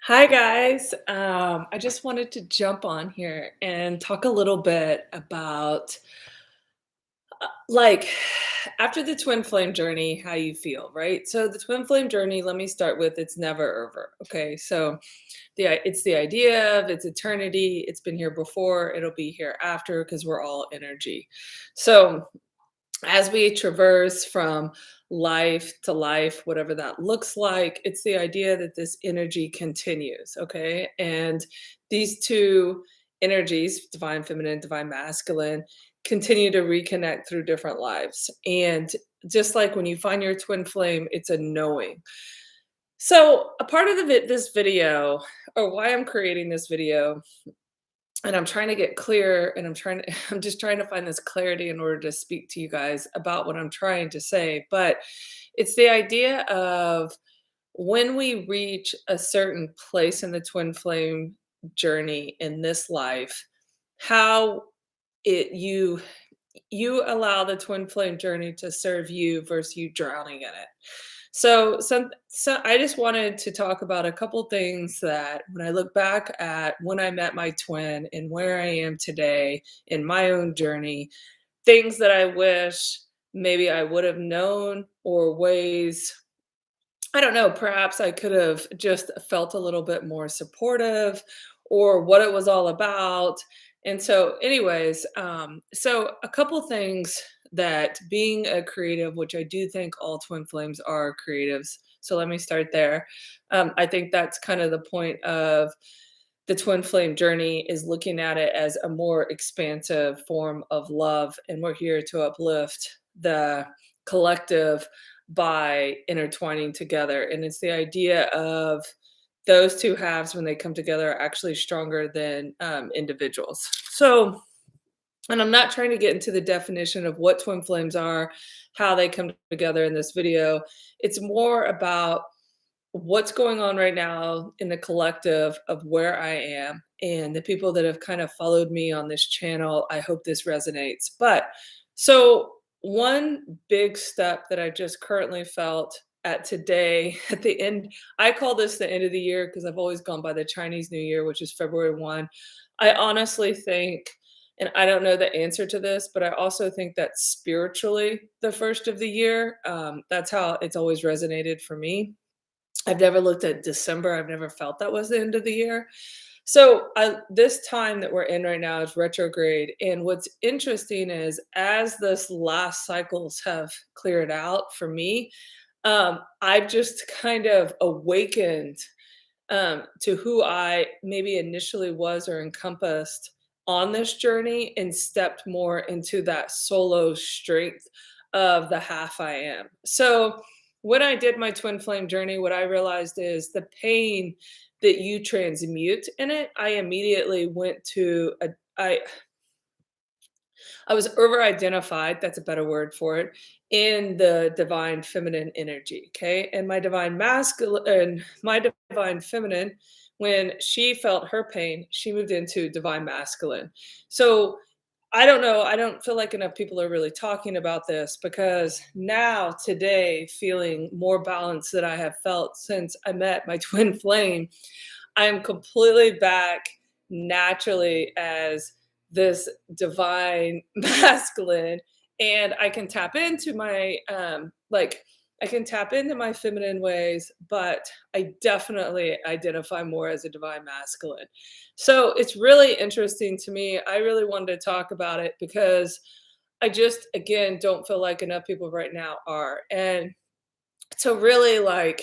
Hi guys. I just wanted to jump on here and talk a little bit about like after the twin flame journey, how you feel, right? So the twin flame journey, let me start with it's never over. Okay. So it's the idea of it's eternity. It's been here before, it'll be here after because we're all energy. So as we traverse from life to life, whatever that looks like, it's the idea that this energy continues, okay? And these two energies, divine feminine, divine masculine, continue to reconnect through different lives. And just like when you find your twin flame, it's a knowing. So, a part of this video, or why I'm creating this video, and I'm trying to get clear and I'm just trying to find this clarity in order to speak to you guys about what I'm trying to say, but it's the idea of when we reach a certain place in the twin flame journey in this life, how it you allow the twin flame journey to serve you versus you drowning in it. So I just wanted to talk about a couple things that when I look back at when I met my twin and where I am today in my own journey, things that I wish maybe I would have known, or ways I don't know, perhaps I could have just felt a little bit more supportive, or what it was all about. And so, anyways, so a couple things that being a creative, which I do think all twin flames are creatives. So let me start there. I think that's kind of the point of the twin flame journey is looking at it as a more expansive form of love. And we're here to uplift the collective by intertwining together. And it's the idea of those two halves, when they come together, are actually stronger than individuals. So, and I'm not trying to get into the definition of what twin flames are, how they come together in this video. It's more about what's going on right now in the collective of where I am and the people that have kind of followed me on this channel. I hope this resonates. But so, one big step that I just currently felt at today, at the end, I call this the end of the year because I've always gone by the Chinese New Year, which is February 1. I honestly think, and I don't know the answer to this, but I also think that spiritually, the first of the year, that's how it's always resonated for me. I've never looked at December. I've never felt that was the end of the year. So this time that we're in right now is retrograde. And what's interesting is as this last cycles have cleared out for me, I've just kind of awakened to who I maybe initially was or encompassed on this journey, and stepped more into that solo strength of the half I am. So when I did my twin flame journey, what I realized is the pain that you transmute in it, I immediately went to a I was over identified, that's a better word for it, in the divine feminine energy. Okay. And my divine feminine, when she felt her pain, she moved into divine masculine. So I don't know. I don't feel like enough people are really talking about this, because now, today, feeling more balanced than I have felt since I met my twin flame, I'm completely back naturally as this divine masculine, and I can tap into my I can tap into my feminine ways, but I definitely identify more as a divine masculine. So it's really interesting to me. I really wanted to talk about it because I just, again, don't feel like enough people right now are. And to really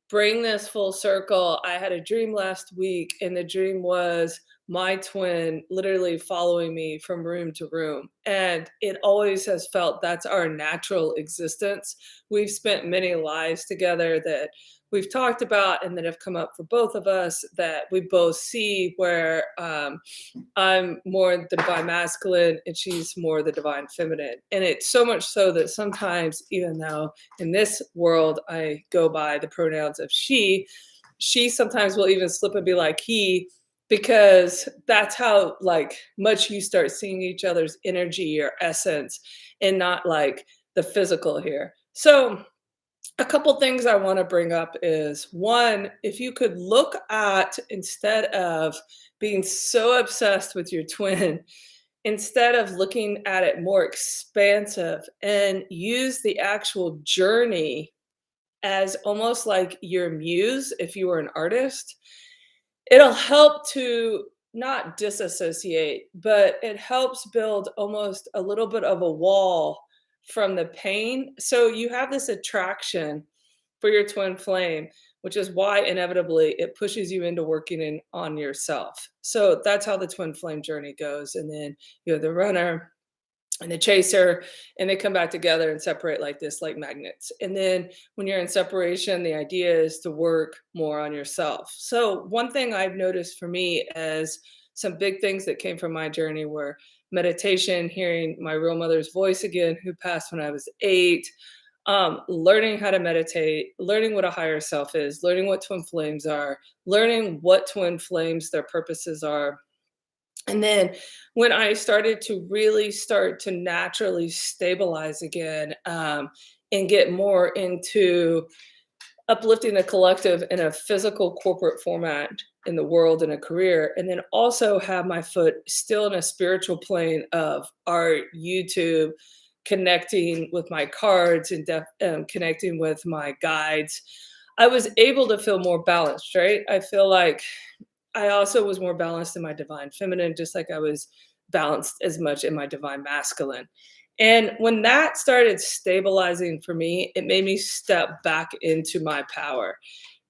bring this full circle, I had a dream last week, and the dream was my twin literally following me from room to room. And it always has felt that's our natural existence. We've spent many lives together that we've talked about and that have come up for both of us, that we both see where I'm more the divine masculine and she's more the divine feminine. And it's so much so that sometimes, even though in this world I go by the pronouns of she sometimes will even slip and be like he, because that's how much you start seeing each other's energy or essence, and not like the physical here. So A couple things I want to bring up is one, if you could look at, instead of being so obsessed with your twin, instead of looking at it more expansive and use the actual journey as almost like your muse if you were an artist, it'll help to not disassociate, but it helps build almost a little bit of a wall from the pain. So you have this attraction for your twin flame, which is why inevitably it pushes you into working in on yourself. So that's how the twin flame journey goes. And then you have the runner and the chaser, and they come back together and separate like this, like magnets. And then when you're in separation, the idea is to work more on yourself. So one thing I've noticed for me as some big things that came from my journey were meditation, hearing my real mother's voice again, who passed when I was 8, learning how to meditate, learning what a higher self is, learning what twin flames are, learning what twin flames, their purposes are. And then when I started to really start to naturally stabilize again, and get more into uplifting the collective in a physical corporate format in the world and a career, and then also have my foot still in a spiritual plane of art, YouTube, connecting with my cards and connecting with my guides, I was able to feel more balanced, right? I feel like I also was more balanced in my divine feminine, just like I was balanced as much in my divine masculine. And when that started stabilizing for me, it made me step back into my power.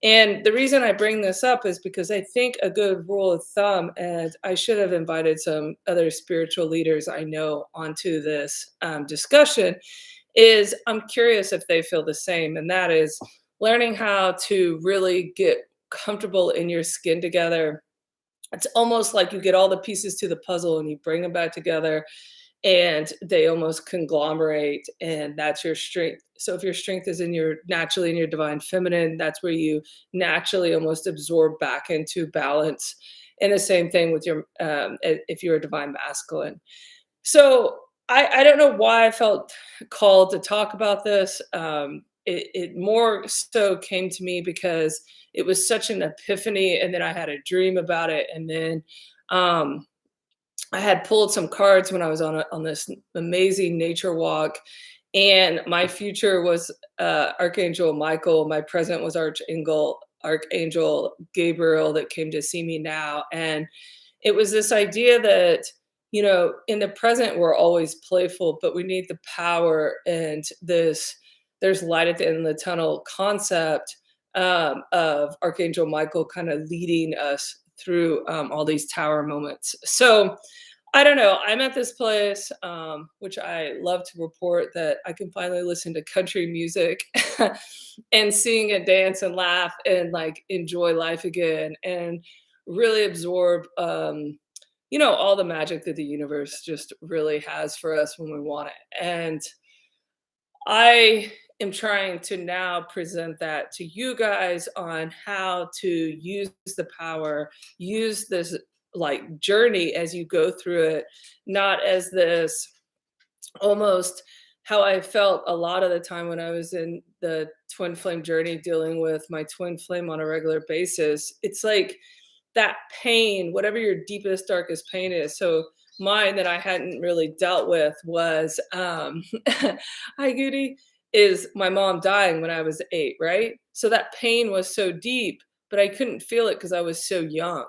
And the reason I bring this up is because I think a good rule of thumb, and I should have invited some other spiritual leaders I know onto this discussion, is I'm curious if they feel the same. And that is learning how to really get comfortable in your skin together. It's almost like you get all the pieces to the puzzle and you bring them back together and they almost conglomerate, and that's your strength. So if your strength is in your naturally in your divine feminine, that's where you naturally almost absorb back into balance. And the same thing with your if you're a divine masculine. So I don't know why I felt called to talk about this. It more so came to me because it was such an epiphany, and then I had a dream about it, and then um, I had pulled some cards when I was on this amazing nature walk, and my future was Archangel Michael. My present was Archangel Gabriel that came to see me now, and it was this idea that, in the present we're always playful, but we need the power and this there's light at the end of the tunnel concept, of Archangel Michael kind of leading us through all these tower moments. So I don't know. I'm at this place, which I love to report that I can finally listen to country music and sing and dance and laugh and like enjoy life again and really absorb, all the magic that the universe just really has for us when we want it. And I am trying to now present that to you guys on how to use the power, use this like journey as you go through it, not as this almost how I felt a lot of the time when I was in the twin flame journey dealing with my twin flame on a regular basis. It's like that pain, whatever your deepest, darkest pain is. So mine that I hadn't really dealt with was, hi Goody, is my mom dying when I was 8, right? So that pain was so deep, but I couldn't feel it because I was so young.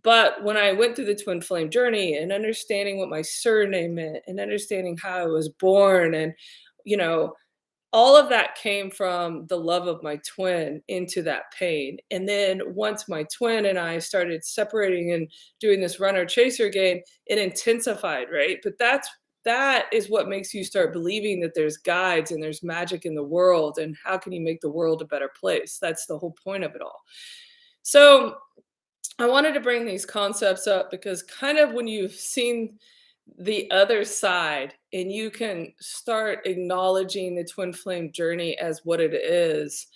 But when I went through the twin flame journey and understanding what my surname meant and understanding how I was born and, you know, all of that came from the love of my twin into that pain. And then once my twin and I started separating and doing this runner chaser game, it intensified, right? But that is what makes you start believing that there's guides and there's magic in the world and how can you make the world a better place? That's the whole point of it all. So I wanted to bring these concepts up because kind of when you've seen the other side and you can start acknowledging the twin flame journey as what it is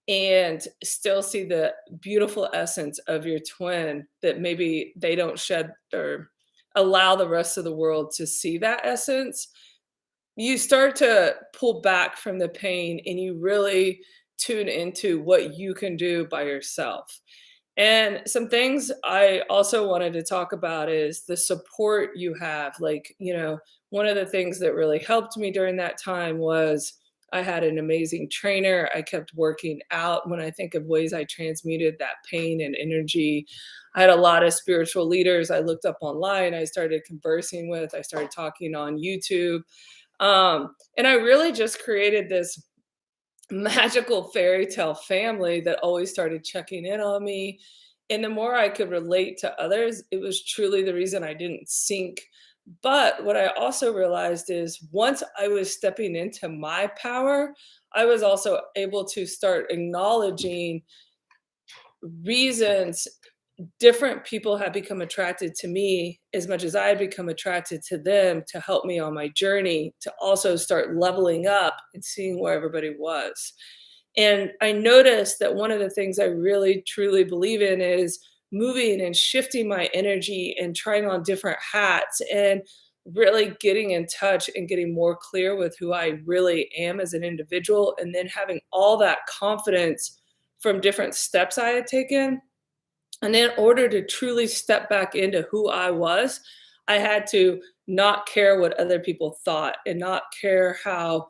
and still see the beautiful essence of your twin that maybe they don't shed or allow the rest of the world to see that essence, you start to pull back from the pain and you really tune into what you can do by yourself. And some things I also wanted to talk about is the support you have. Like, one of the things that really helped me during that time was I had an amazing trainer. I kept working out. When I think of ways I transmuted that pain and energy, I had a lot of spiritual leaders I looked up online, I started conversing with, I started talking on YouTube. And I really just created this magical fairy tale family that always started checking in on me. And the more I could relate to others, it was truly the reason I didn't sink. But what I also realized is once I was stepping into my power, I was also able to start acknowledging reasons different people have become attracted to me as much as I had become attracted to them to help me on my journey to also start leveling up and seeing where everybody was. And I noticed that one of the things I really truly believe in is moving and shifting my energy and trying on different hats and really getting in touch and getting more clear with who I really am as an individual. And then having all that confidence from different steps I had taken. And in order to truly step back into who I was, I had to not care what other people thought and not care how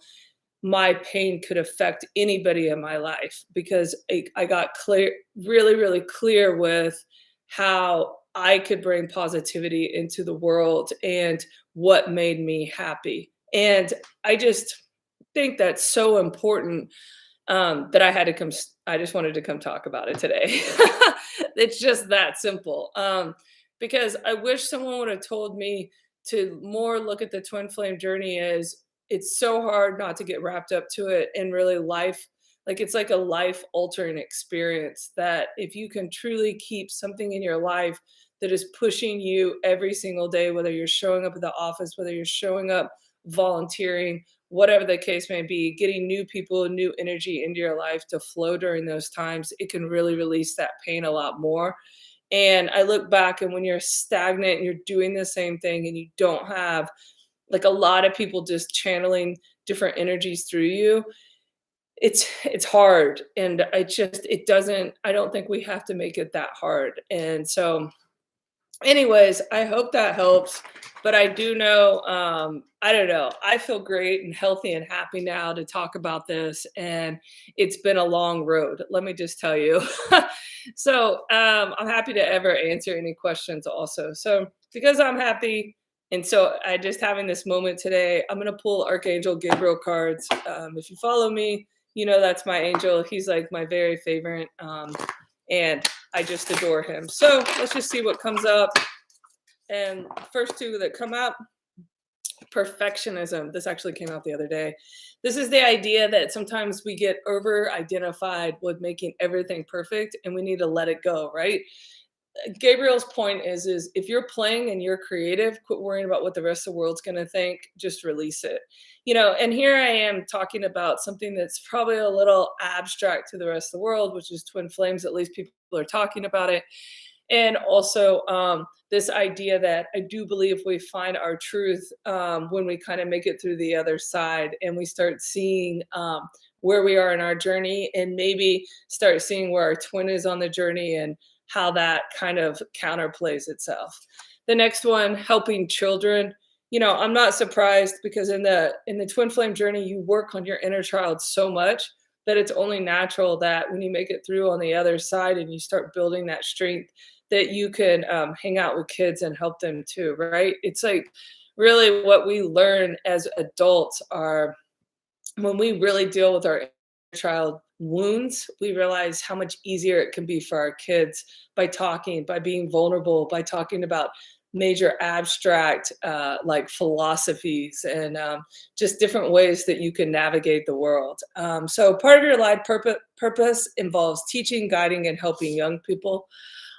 my pain could affect anybody in my life because I got clear, really, really clear with how I could bring positivity into the world and what made me happy. And I just think that's so important that I had to come. I just wanted to come talk about it today. It's just that simple. Because I wish someone would have told me to more look at the twin flame journey as it's so hard not to get wrapped up to it and really life. Like it's like a life altering experience that if you can truly keep something in your life that is pushing you every single day, whether you're showing up at the office, whether you're showing up volunteering, whatever the case may be, getting new people, new energy into your life to flow during those times, it can really release that pain a lot more. And I look back, and when you're stagnant and you're doing the same thing and you don't have like a lot of people just channeling different energies through you, it's hard. And it doesn't, I don't think we have to make it that hard. And so anyways, I hope that helps. But I do know, I don't know. I feel great and healthy and happy now to talk about this. And it's been a long road, let me just tell you. So I'm happy to ever answer any questions also. So because I'm happy, and so I just having this moment today, I'm going to pull Archangel Gabriel cards. If you follow me, that's my angel. He's like my very favorite. And I just adore him. So let's just see what comes up. And first two that come up, perfectionism. This actually came out the other day. This is the idea that sometimes we get over identified with making everything perfect and we need to let it go, right? Gabriel's point is if you're playing and you're creative, quit worrying about what the rest of the world's going to think, just release it. And here I am talking about something that's probably a little abstract to the rest of the world, which is twin flames. At least people are talking about it. And also this idea that I do believe we find our truth when we kind of make it through the other side and we start seeing where we are in our journey and maybe start seeing where our twin is on the journey and how that kind of counterplays itself. The next one, helping children. I'm not surprised because in the twin flame journey, you work on your inner child so much that it's only natural that when you make it through on the other side and you start building that strength, that you can hang out with kids and help them too, right? It's like really what we learn as adults are when we really deal with our child wounds, we realize how much easier it can be for our kids by talking, by being vulnerable, by talking about major abstract like philosophies and just different ways that you can navigate the world. So part of your life purpose involves teaching, guiding, and helping young people.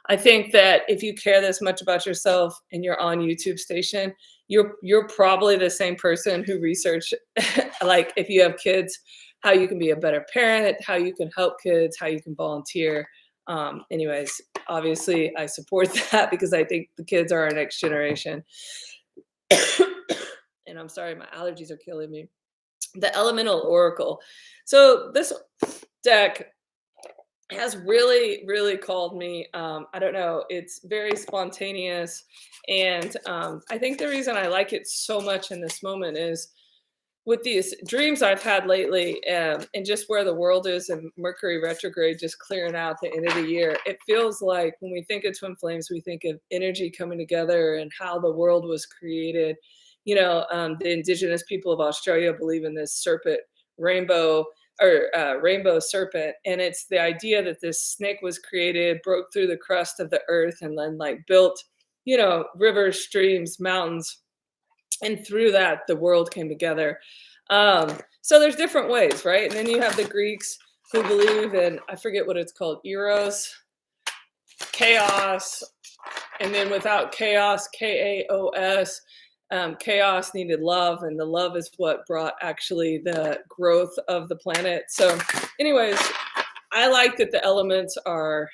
I think that if you care this much about yourself and you're on YouTube station, you're probably the same person who researched like if you have kids, how you can be a better parent, how you can help kids, how you can volunteer. Anyways, obviously I support that because I think the kids are our next generation. and I'm sorry, my allergies are killing me. The Elemental Oracle. So this deck has really, really called me. I don't know. It's very spontaneous, and I think the reason I like it so much in this moment is with these dreams I've had lately, and just where the world is and Mercury retrograde just clearing out the end of the year, it feels like when we think of twin flames, we think of energy coming together and how the world was created. The indigenous people of Australia believe in this serpent rainbow or rainbow serpent, and it's the idea that this snake was created, broke through the crust of the earth, and then like built, rivers, streams, mountains, and through that the world came together. So there's different ways, right? And then you have the Greeks who believe in, I forget what it's called, eros, chaos, and then without chaos, chaos, chaos needed love, and the love is what brought actually the growth of the planet. So anyways, I like that the elements are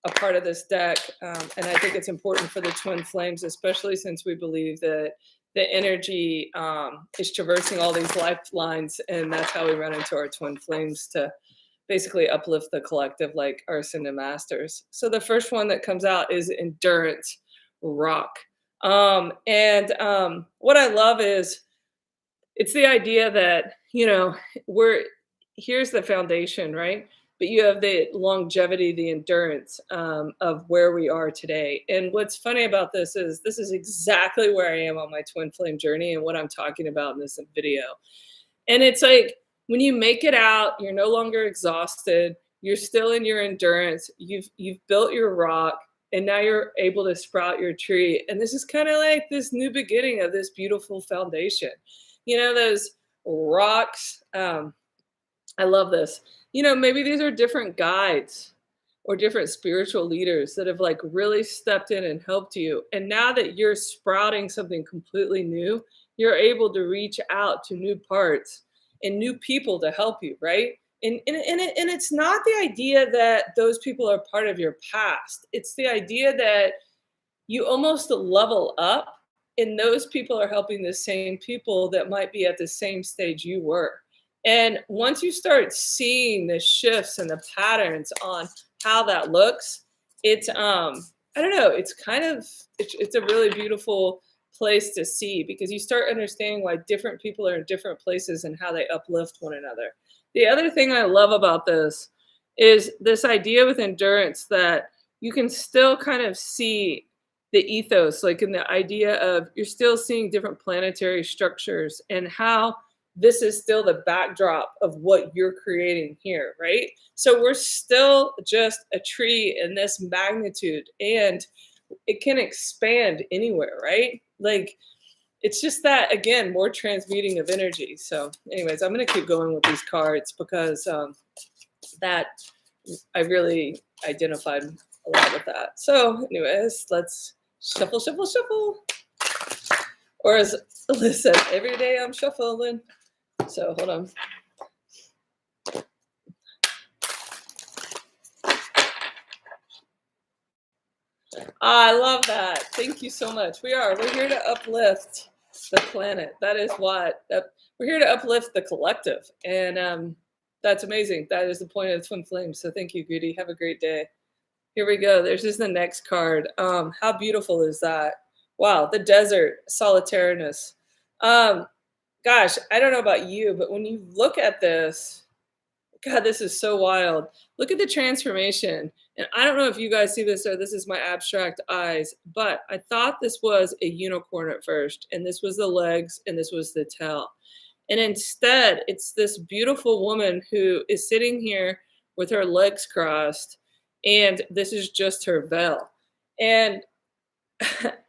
a part of this deck. And I think it's important for the twin flames, especially since we believe that the energy is traversing all these lifelines. And that's how we run into our twin flames to basically uplift the collective, like our ascended masters. So the first one that comes out is Endurance Rock. And what I love is it's the idea that, we're here's the foundation, right? But you have the longevity, the endurance of where we are today. And what's funny about this is exactly where I am on my twin flame journey and what I'm talking about in this video. And it's like when you make it out, you're no longer exhausted. You're still in your endurance. You've built your rock, and now you're able to sprout your tree. And this is kind of like this new beginning of this beautiful foundation. Those rocks. I love this. Maybe these are different guides or different spiritual leaders that have like really stepped in and helped you. And now that you're sprouting something completely new, you're able to reach out to new parts and new people to help you, right? And it's not the idea that those people are part of your past. It's the idea that you almost level up, and those people are helping the same people that might be at the same stage you were. And once you start seeing the shifts and the patterns on how that looks, it's I don't know, it's kind of it's a really beautiful place to see, because you start understanding why different people are in different places and how they uplift one another. The other thing I love about this is this idea with endurance that you can still kind of see the ethos, like in the idea of you're still seeing different planetary structures and how this is still the backdrop of what you're creating here, right? So we're still just a tree in this magnitude, and it can expand anywhere, right? Like it's just that, again, more transmuting of energy. So anyways, I'm going to keep going with these cards because that I really identified a lot with that. So anyways, let's shuffle, shuffle, shuffle. Or as Liz said, every day I'm shuffling. So hold on. I love that. Thank you so much. We're here to uplift the planet. That is what we're here to uplift the collective. And that's amazing. That is the point of Twin Flames. So thank you, Goody. Have a great day. Here we go. There's just the next card. How beautiful is that? Wow, the desert, solitariness. Gosh, I don't know about you, but when you look at this, God, this is so wild. Look at the transformation. And I don't know if you guys see this or this is my abstract eyes, but I thought this was a unicorn at first, and this was the legs, and this was the tail. And instead, it's this beautiful woman who is sitting here with her legs crossed, and this is just her veil. And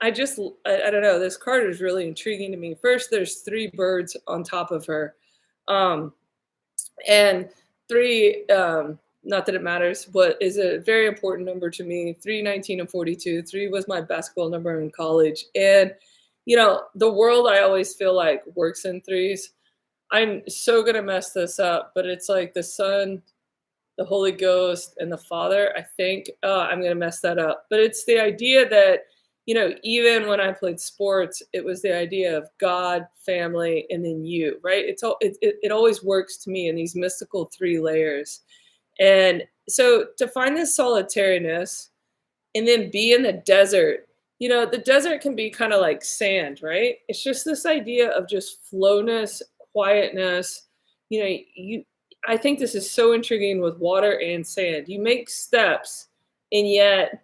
I don't know, this card is really intriguing to me. First, there's three birds on top of her. Um, and three, not that it matters, but is a very important number to me. 3, 19, and 42. 3 was my basketball number in college. And, the world I always feel like works in threes. I'm so going to mess this up, but it's like the Son, the Holy Ghost, and the Father. I think I'm going to mess that up. But it's the idea that Even when I played sports, it was the idea of God, family, and then you, right? It always works to me in these mystical three layers. And so to find this solitariness and then be in the desert, the desert can be kind of like sand, right? It's just this idea of just flowness, quietness. You I think this is so intriguing with water and sand. You make steps and yet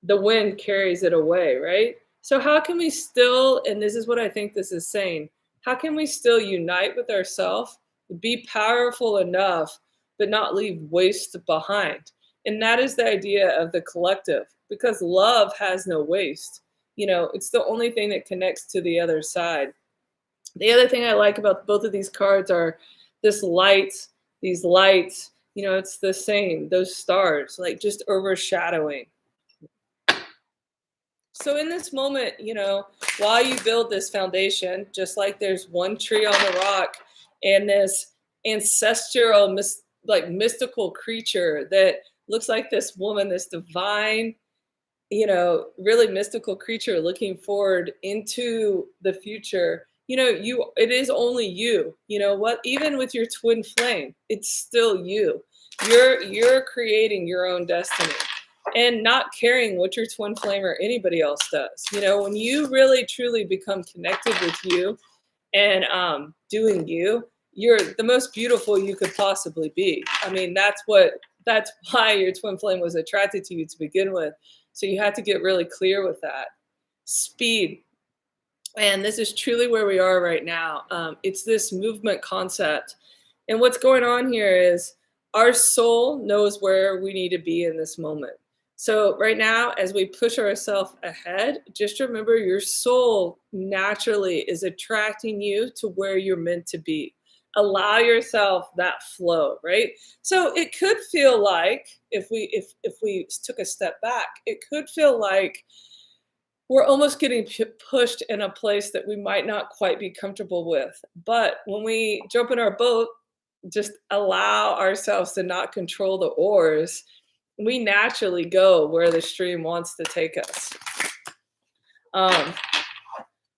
the wind carries it away, right? So how can we still, and this is what I think this is saying, how can we still unite with ourselves, be powerful enough, but not leave waste behind? And that is the idea of the collective, because love has no waste. It's the only thing that connects to the other side. The other thing I like about both of these cards are this light, these lights, it's the same, those stars, like just overshadowing. So in this moment, while you build this foundation, just like there's one tree on the rock and this ancestral, like mystical creature that looks like this woman, this divine, really mystical creature looking forward into the future. It is only you. You know what? Even with your twin flame, it's still you. You're creating your own destiny and not caring what your twin flame or anybody else does. When you really truly become connected with you and doing you're the most beautiful you could possibly be. I mean, that's why your twin flame was attracted to you to begin with. So you had to get really clear with that. Speed. And this is truly where we are right now. It's this movement concept. And what's going on here is our soul knows where we need to be in this moment. So, right now, as we push ourselves ahead, just remember your soul naturally is attracting you to where you're meant to be. Allow yourself that flow, right? So it could feel like if we took a step back, it could feel like we're almost getting pushed in a place that we might not quite be comfortable with. But when we jump in our boat, just allow ourselves to not control the oars, we naturally go where the stream wants to take us, um,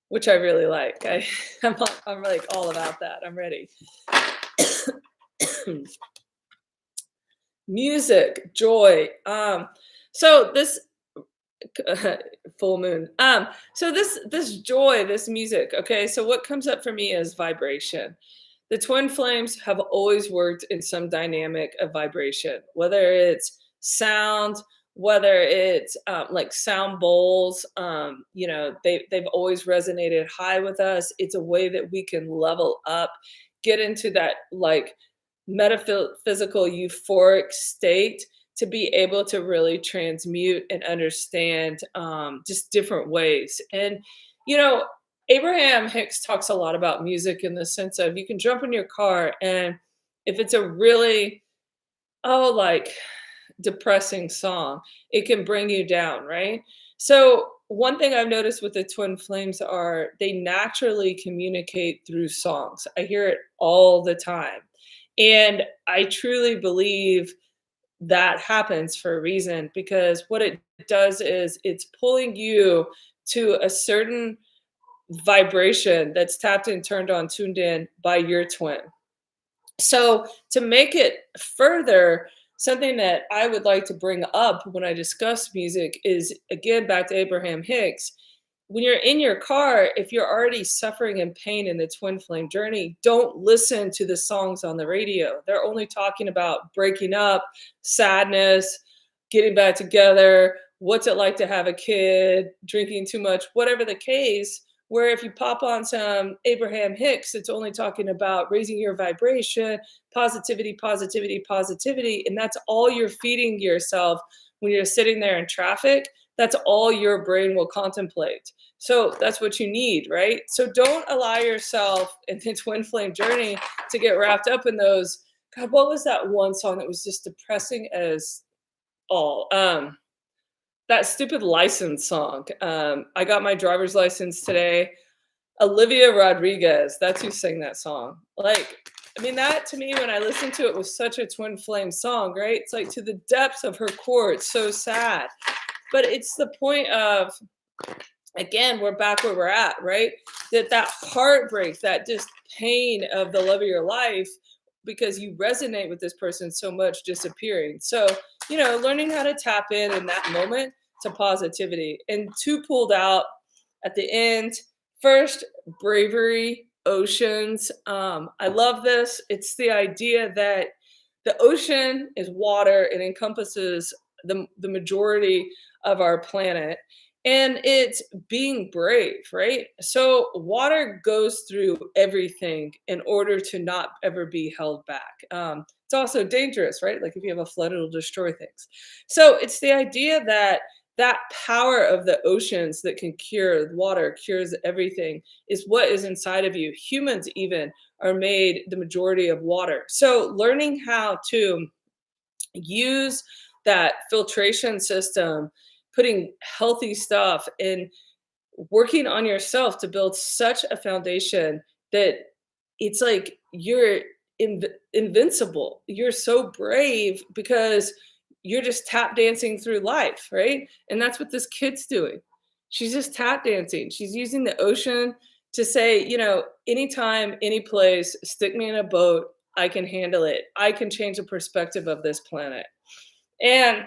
which I really like. I'm like all about that. I'm ready. Music, joy. So this full moon. So this joy, this music. Okay, so what comes up for me is vibration. The twin flames have always worked in some dynamic of vibration, whether it's sound, whether it's like sound bowls. They've always resonated high with us. It's a way that we can level up, get into that like metaphysical euphoric state to be able to really transmute and understand just different ways. And, you know, Abraham Hicks talks a lot about music in the sense of you can jump in your car and if it's a really, like depressing song, it can bring you down, right? So, one thing I've noticed with the twin flames are they naturally communicate through songs. I hear it all the time. And I truly believe that happens for a reason because what it does is it's pulling you to a certain vibration that's tapped in, turned on, tuned in by your twin. So, to make it further, something that I would like to bring up when I discuss music is again back to Abraham Hicks. When you're in your car, if you're already suffering in pain in the twin flame journey, don't listen to the songs on the radio. They're only talking about breaking up, sadness, getting back together, what's it like to have a kid, drinking too much, whatever the case. Where if you pop on some Abraham Hicks, it's only talking about raising your vibration, positivity, positivity, positivity. And that's all you're feeding yourself when you're sitting there in traffic. That's all your brain will contemplate. So that's what you need, right? So don't allow yourself in the twin flame journey to get wrapped up in those. God, what was that one song that was just depressing as all? That stupid license song. I got my driver's license today. Olivia Rodriguez, that's who sang that song. Like, I mean, that to me, when I listened to it, was such a twin flame song, right? It's like to the depths of her core. It's so sad. but it's the point of, again, we're back where we're at, right? That heartbreak, that just pain of the love of your life because you resonate with this person so much disappearing. So, learning how to tap in that moment to positivity. And two pulled out at the end. First, bravery, oceans. I love this. It's the idea that the ocean is water. It encompasses the majority of our planet, and it's being brave, right? So water goes through everything in order to not ever be held back. It's also dangerous, right? Like if you have a flood, it'll destroy things. So it's the idea that that power of the oceans that can cure water, cures everything, is what is inside of you. Humans even are made the majority of water. So learning how to use that filtration system, putting healthy stuff in, working on yourself to build such a foundation that it's like you're invincible. You're so brave because you're just tap dancing through life, right? And that's what this kid's doing. She's just tap dancing. She's using the ocean to say, anytime, any place, stick me in a boat, I can handle it. I can change the perspective of this planet. And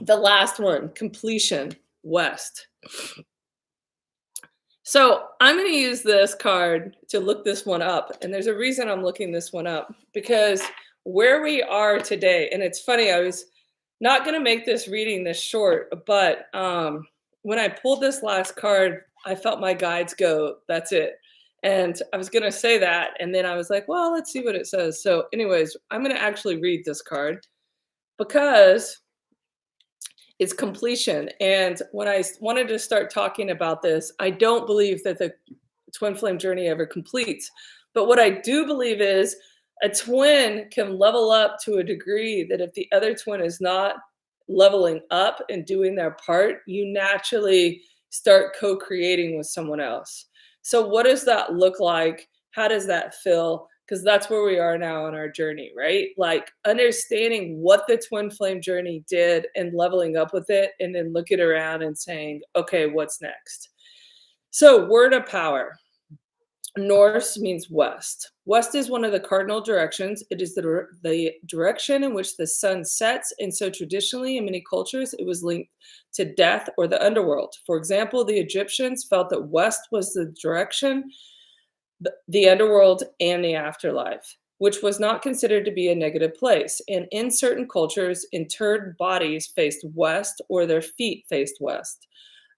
the last one, completion, West. So I'm going to use this card to look this one up. And there's a reason I'm looking this one up, because where we are today, and it's funny, I was not going to make this reading this short, but when I pulled this last card, I felt my guides go, that's it. And I was going to say that. And then I was like, well, let's see what it says. So, anyways, I'm going to actually read this card because it's completion. And when I wanted to start talking about this, I don't believe that the twin flame journey ever completes. But what I do believe is a twin can level up to a degree that if the other twin is not leveling up and doing their part, you naturally start co creating with someone else. So, what does that look like? How does that feel? Because that's where we are now on our journey, right? Like understanding what the twin flame journey did and leveling up with it, and then looking around and saying, okay, what's next? So, word of power. North means west. West is one of the cardinal directions. It is the direction in which the sun sets. And so, traditionally, in many cultures, it was linked to death or the underworld. For example, the Egyptians felt that west was the direction, the underworld, and the afterlife, which was not considered to be a negative place. And in certain cultures, interred bodies faced west or their feet faced west.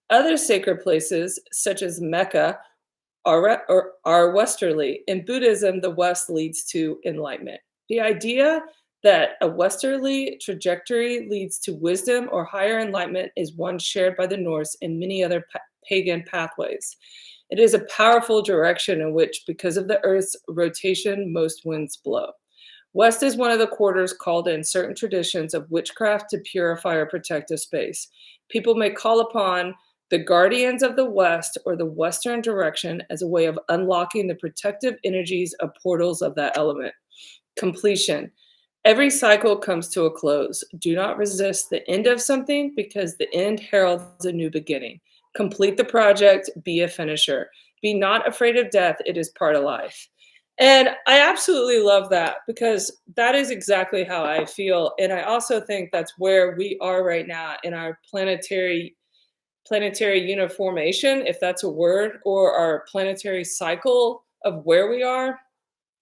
Other sacred places, such as Mecca, are westerly. In Buddhism, the West leads to enlightenment. The idea that a westerly trajectory leads to wisdom or higher enlightenment is one shared by the Norse and many other pagan pathways. It is a powerful direction in which, because of the Earth's rotation, most winds blow. West is one of the quarters called in certain traditions of witchcraft to purify or protect a space. People may call upon the guardians of the West or the Western direction as a way of unlocking the protective energies of portals of that element. Completion. Every cycle comes to a close. Do not resist the end of something because the end heralds a new beginning. Complete the project, be a finisher. Be not afraid of death, it is part of life. And I absolutely love that because that is exactly how I feel. And I also think that's where we are right now in our planetary uniformation, if that's a word, or our planetary cycle of where we are.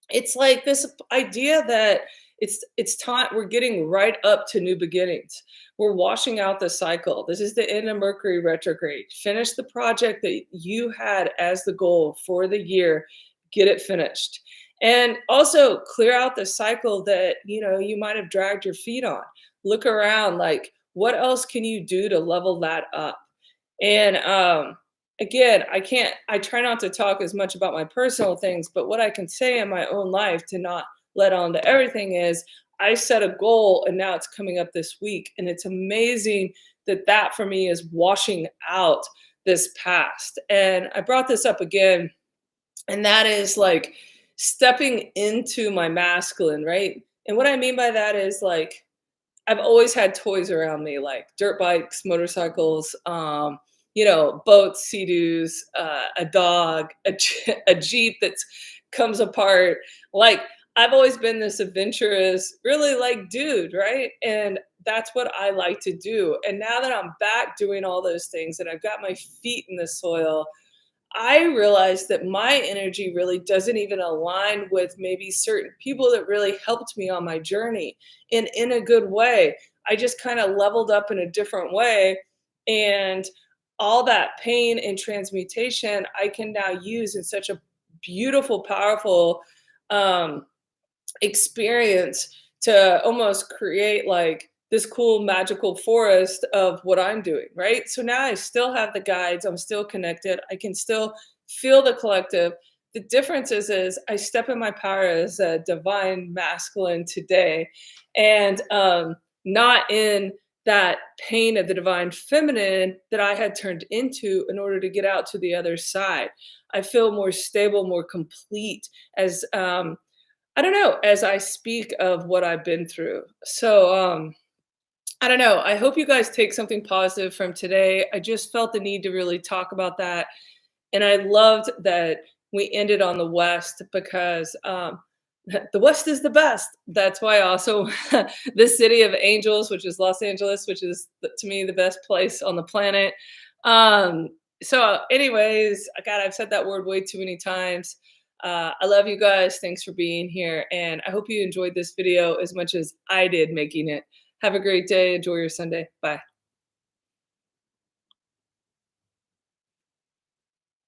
It's like this idea that it's time, we're getting right up to new beginnings. We're washing out the cycle. This is the end of Mercury retrograde. Finish the project that you had as the goal for the year, get it finished. And also clear out the cycle that you might have dragged your feet on. Look around, like what else can you do to level that up? And again, I try not to talk as much about my personal things, but what I can say in my own life to not let on to everything is I set a goal and now it's coming up this week. And it's amazing that for me is washing out this past. And I brought this up again, and that is like stepping into my masculine, right? And what I mean by that is like, I've always had toys around me, like dirt bikes, motorcycles, boats, sea-doos, a dog, a Jeep that's comes apart. Like, I've always been this adventurous, really, like, dude, right? And that's what I like to do. And now that I'm back doing all those things and I've got my feet in the soil, I realized that my energy really doesn't even align with maybe certain people that really helped me on my journey in a good way. I just kind of leveled up in a different way. And all that pain and transmutation I can now use in such a beautiful, powerful um, experience to almost create like this cool magical forest of what I'm doing, right? So now I still have the guides, I'm still connected, I can still feel the collective. The difference is I step in my power as a divine masculine today and not in that pain of the divine feminine that I had turned into in order to get out to the other side. I feel more stable, more complete as I don't know, as I speak of what I've been through. So, I don't know. I hope you guys take something positive from today. I just felt the need to really talk about that. And I loved that we ended on the West because the West is the best. That's why also the city of angels, which is Los Angeles, which is to me the best place on the planet. Anyways, God, I've said that word way too many times. I love you guys. Thanks for being here. And I hope you enjoyed this video as much as I did making it. Have a great day. Enjoy your Sunday. Bye.